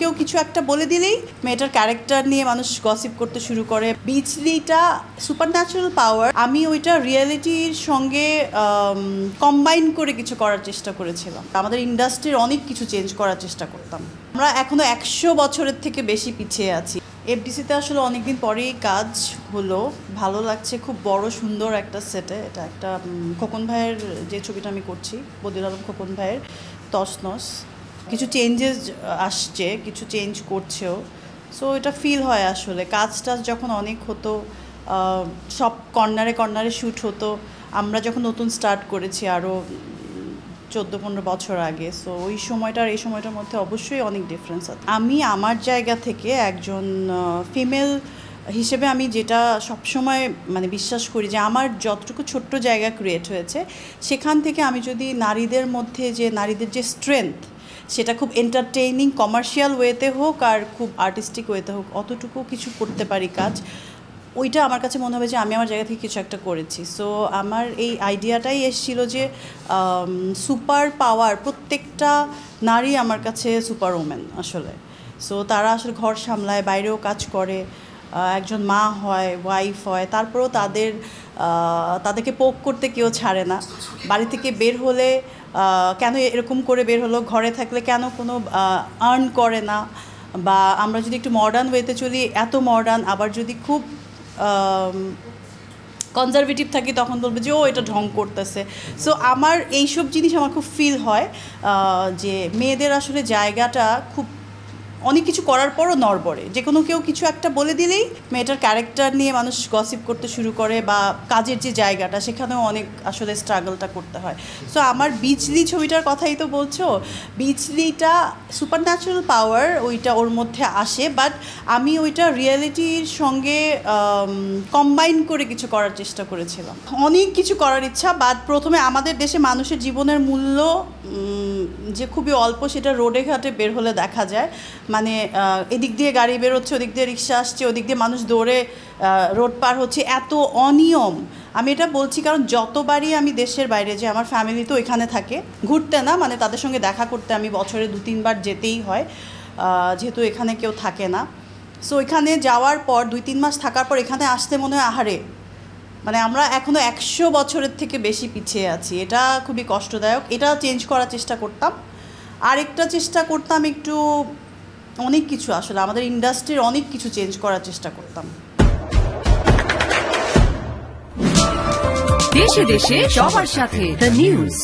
কেউ কিছু একটা বলে দিলেই মেয়েটার ক্যারেক্টার নিয়ে মানুষ গসিপ করতে শুরু করে। বিচলিটা সুপারন্যাচুরাল পাওয়ার, আমি ওইটা রিয়েলিটির সঙ্গে কম্বাইন করে কিছু করার চেষ্টা করেছিলাম। আমাদের ইন্ডাস্ট্রির অনেক কিছু চেঞ্জ করার চেষ্টা করতাম। আমরা এখনো 100 বছরের থেকে বেশি পিছিয়ে আছি। এফডিসিতে আসলে অনেকদিন পরেই কাজ হলো, ভালো লাগছে। খুব বড় সুন্দর একটা সেটে, এটা একটা খোকন ভাইয়ের যে ছবিটা আমি করছি, বদিউল আলম খোকন ভাইয়ের তছনছ। কিছু চেঞ্জেস আসছে, কিছু চেঞ্জ করছেও, সো এটা ফিল হয় আসলে। কাজটা যখন অনেক হতো, সব কর্নারে কর্নারে শ্যুট হতো, আমরা যখন নতুন স্টার্ট করেছি আরও 14-15 বছর আগে, সো ওই সময়টা আর এই সময়টার মধ্যে অবশ্যই অনেক ডিফারেন্স আছে। আমি আমার জায়গা থেকে একজন ফিমেল হিসেবে আমি যেটা সবসময় মানে বিশ্বাস করি যে আমার যতটুকু ছোট্ট জায়গা ক্রিয়েট হয়েছে, সেখান থেকে আমি যদি নারীদের মধ্যে যে নারীদের যে স্ট্রেংথ, সেটা খুব এন্টারটেইনিং কমার্শিয়াল ওয়েতে হোক আর খুব আর্টিস্টিক ওয়েতে হোক, অতটুকু কিছু করতে পারি কাজ, ওইটা আমার কাছে মনে হবে যে আমি আমার জায়গা থেকে কিছু একটা করেছি। সো আমার এই আইডিয়াটাই এসেছিল যে সুপার পাওয়ার, প্রত্যেকটা নারী আমার কাছে সুপার ওমেন আসলে। সো তারা আসলে ঘর সামলায়, বাইরেও কাজ করে, একজন মা হয়, ওয়াইফ হয়, তারপরেও তাদেরকে পোক করতে কেউ ছাড়ে না। বাড়ি থেকে বের হলে কেন এরকম করে বের হলো, ঘরে থাকলে কেন কোনো আর্ন করে না, বা আমরা যদি একটু মডার্ন ওয়েতে চলি এত মডার্ন, আবার যদি খুব কনজারভেটিভ থাকি তখন বলবে যে ও এটা ঢং করতেছে। সো আমার এইসব জিনিস আমার খুব ফিল হয় যে মেয়েদের আসলে জায়গাটা খুব অনেক কিছু করার পরও নড়বড়ে। যে কোনো কেউ কিছু একটা বলে দিলেই মেয়েটার ক্যারেক্টার নিয়ে মানুষ গসিপ করতে শুরু করে, বা কাজের যে জায়গাটা সেখানেও অনেক আসলে স্ট্রাগলটা করতে হয়। সো আমার বিচলি ছবিটার কথাই তো বলছো, বিচলিটা সুপারন্যাচুরাল পাওয়ার ওইটা ওর মধ্যে আসে, বাট আমি ওইটা রিয়েলিটির সঙ্গে কম্বাইন করে কিছু করার চেষ্টা করেছিলাম। অনেক কিছু করার ইচ্ছা, বাট প্রথমে আমাদের দেশে মানুষের জীবনের মূল্য যে খুবই অল্প, সেটা রোডে ঘাটে বের হলে দেখা যায়। মানে এদিক দিয়ে গাড়ি বেরোচ্ছে, ওদিক দিয়ে রিক্সা আসছে, ওদিক দিয়ে মানুষ দৌড়ে রোড পার হচ্ছে, এত অনিয়ম। আমি এটা বলছি কারণ যতবারই আমি দেশের বাইরে যে আমার ফ্যামিলি তো এখানে থাকে, ঘুরতে না, মানে তাদের সঙ্গে দেখা করতে আমি বছরে 2-3 বার যেতেই হয়, যেহেতু এখানে কেউ থাকে না। সো এখানে যাওয়ার পর 2-3 মাস থাকার পর এখানে আসতে মনে হয় আহারে, মানে আমরা এখনও 100 বছরের থেকে বেশি পিছিয়ে আছি। এটা খুবই কষ্টদায়ক। এটা চেঞ্জ করার চেষ্টা করতাম। আরেকটা চেষ্টা করতাম একটু অনেক কিছু, আসলে আমাদের ইন্ডাস্ট্রির অনেক কিছু চেঞ্জ করার চেষ্টা করতাম। দেশে দেশে সবার সাথে দ্য নিউজ।